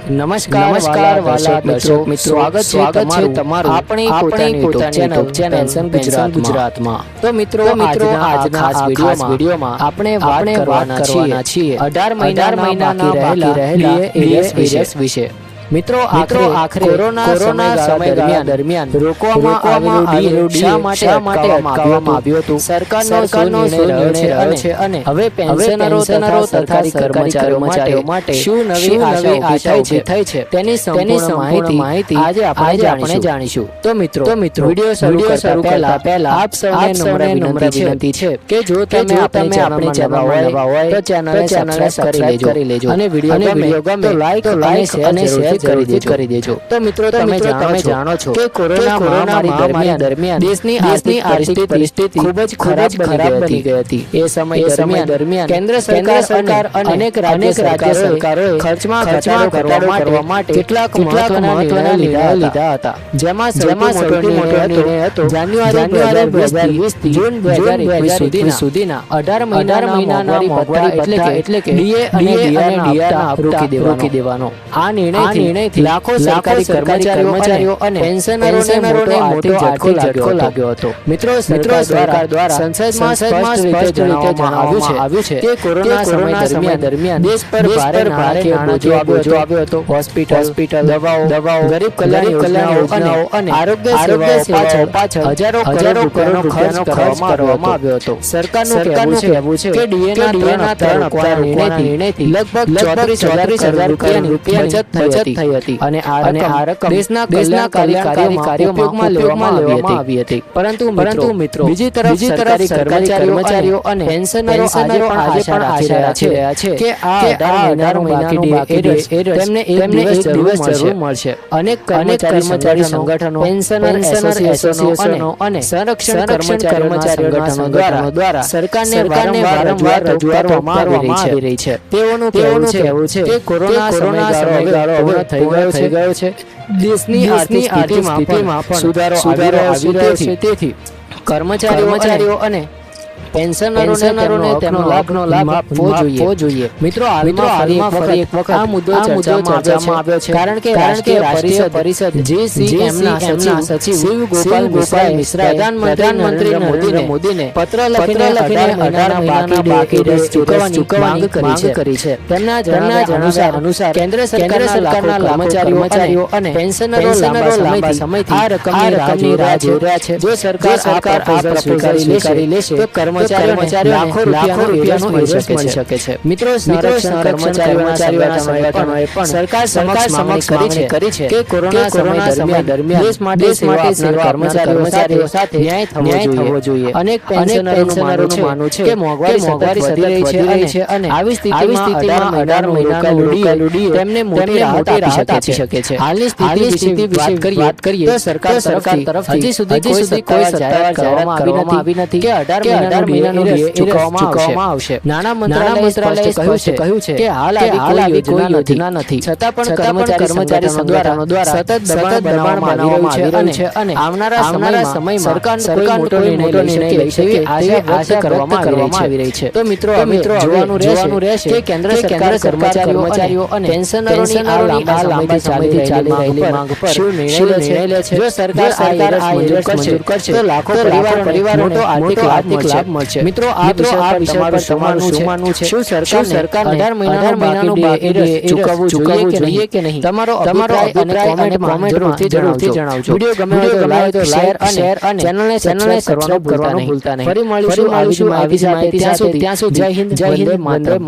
નમસ્કાર વાલા દર્શક મિત્રો, સ્વાગત છે તમારું આપણી પોતાની યુટ્યુબ ચેનલ પેન્શન ગુજરાતમાં। તો મિત્રો આજના ખાસ વિડીયોમાં આપણે વાત કરવાના છીએ 18 મહિનાના બાકી રહેલા એરિયર્સ વિશે। મિત્રો આખરે કોરોના સમય દરમિયાન રોકવામાં આવેલું શા માટે અટકાવવામાં આવ્યું હતું? સરકારનો નિર્ણય છે અને હવે પેન્શનરો તથા સરકારી કર્મચારીઓ માટે શું નવી આશા ઊભી થઈ છે તેની સંપૂર્ણ માહિતી આજે આપણે જાણીશું। તો મિત્રો વિડીયો શરૂ કરતા પહેલા આપ સૌને નમ્ર વિનંતી છે કે જો તમે આપણી ચેનલમાં નવા હોય તો ચેનલને સબસ્ક્રાઇબ કરી લેજો અને વિડીયો ગમે તો લાઈક અને શેર કરી દેજો। તો મિત્રો તમે જાણો છો કે કોરોના મહામારી દરમિયાન દેશની આર્થિક પરિસ્થિતિ ખૂબ જ ખરાબ બની ગઈ હતી। એ સમય દરમિયાન કેન્દ્ર સરકાર અને અનેક રાજ્ય સરકારોએ ખર્ચમાં ઘટાડો કરવા માટે કેટલાક મહત્વના નિર્ણયો લીધા હતા, જેમાં સૌથી મોટો નિર્ણય હતો જાન્યુઆરી 2020 થી જૂન 2021 સુધીના 18 મહિનાના મોંઘવારી એટલે કે ડીએ અને ડીઆરના રોકી દેવાનો। આ નિર્ણયથી લાખો સરકારી કર્મચારીઓ અને પેન્શનરોને મોટો આર્થિક ઝટકો લાગ્યો હતો। મિત્રો સરકાર દ્વારા સંસદમાં સ્પષ્ટ રીતે જણાવવામાં આવ્યું છે કે કોરોના સમય દરમિયાન દેશ પર ભારે નાણાકીય બોજો આવ્યો હતો। હોસ્પિટલ દવાઓ ગરીબ કલ્યાણ યોજનાઓ અને આરોગ્ય સેવાઓ પાછળ હજારો કરોડ રૂપિયાનો ખર્ચ કરવામાં આવ્યો હતો। સરકારનું કહેવું છે કે ડીએના 3 હપ્તા નિર્ણયથી લગભગ 34,000 કરોડ રૂપિયાની બચત થઈ હતી અને આ રકમ દેશના કલ્યાણકારી કાર્યોમાં લેવામાં આવી હતી। પરંતુ મિત્રો બીજી તરફ સરકારી કર્મચારીઓ અને પેન્શનરો આજે પણ આશા રાખી રહ્યા છે કે આ 18 મહિનાનું બાકી તેમને એક દિવસ જરૂર મળશે। અનેક કર્મચારી સંગઠનો, પેન્શનર એસોસિએશનો અને સંરક્ષણ કર્મચારીઓના સંગઠનો દ્વારા સરકારને વારંવાર રજૂઆત કરવામાં આવી રહી છે। તેઓનું કહેવું છે કે કોરોના સમયગાળો પૂર્ણ થઈ ગયો છે, દેશની આર્થિક સ્થિતિમાં પણ સુધારો આવી રહ્યો છે, તેથી કર્મચારીઓ અને પેન્શનરોને તેનો લાભ આપવો જોઈએ। મિત્રો હાલમાં ફરી એક વખત આ મુદ્દો ચર્ચામાં આવ્યો છે, કારણ કે રાષ્ટ્રીય પરિષદ JCM ના સચિવ શિવ ગોપાલ મિશ્રાએ પ્રધાનમંત્રી મોદીને પત્ર લખીને 18 મહિનાના બાકી ચૂકવવાની માંગ કરી છે। તેમના જણાવ્યા અનુસાર કેન્દ્ર સરકારના કર્મચારીઓ અને પેન્શનરો લાંબા સમયથી આ રકમની રાહ જોઈ રહ્યા છે। જો સરકાર આ પ્રપોઝલ સ્વીકારી લેશે તો કર્મચારીઓને લાખો રૂપિયાનો ઇન્ટરેસ્ટ મળી શકે છે। મિત્રો સંરક્ષણ કર્મચારીઓના સંગઠનોએ પણ સરકાર સમક્ષ માગણી કરી છે કે કોરોના સમય દરમિયાન દેશ માટે સેવા કર્મચારીઓ સાથે ન્યાય થવો જોઈએ। અનેક પેન્શનરોનું માનવું છે કે મોંઘવારી સતત વધી રહી છે અને આવી સ્થિતિમાં 18 મહિનાનું ડીએ તેમને મોટી રાહત આપી શકે છે। હાલની સ્થિતિ વિશે વાત કરીએ તો સરકાર તરફથી હજી સુધી કોઈ સત્તાવાર જાહેરાત આવી નથી કે 18 મહિનાનું ડીએ ચૂકવવામાં આવશે। નાણાં મંત્રાલયે કહ્યું છે કે હાલ આવી કોઈ યોજના નથી, છતાં પણ કર્મચારી સંગઠનો દ્વારા સતત દબાણ બનાવવામાં આવી રહ્યું છે અને આવનારા સમયમાં સરકાર મોટો નિર્ણય લઈ શકે આશા કરવામાં આવી રહી છે। તો મિત્રો જોવાનું રહેશે કે કેન્દ્ર સરકાર કર્મચારીઓ અને પેન્શનરોની આ લાંબા સમયથી ચાલી રહેલી માંગ પર શું નિર્ણય લે છે। જો સરકાર આ મંજૂર કરશે તો લાખો પરિવારોને મોટો આર્થિક લાભ મળશે। મિત્રો આ વિષય પર તમારું માનવું છે? શું સરકારને 18 મહિનાનું બાકી ચૂકવવું જોઈએ કે નહીં? તમારો અભિપ્રાય અને કોમેન્ટમાં જરૂરથી જણાવજો। વિડીયો ગમે તો લાઈક, શેર અને ચેનલને સબસ્ક્રાઇબ કરવાનું ભૂલતા નહીં। ફરી મળીશું આવી માહિતી સાથે। ત્યાં સુધી જય હિન્દ, વંદે માતરમ।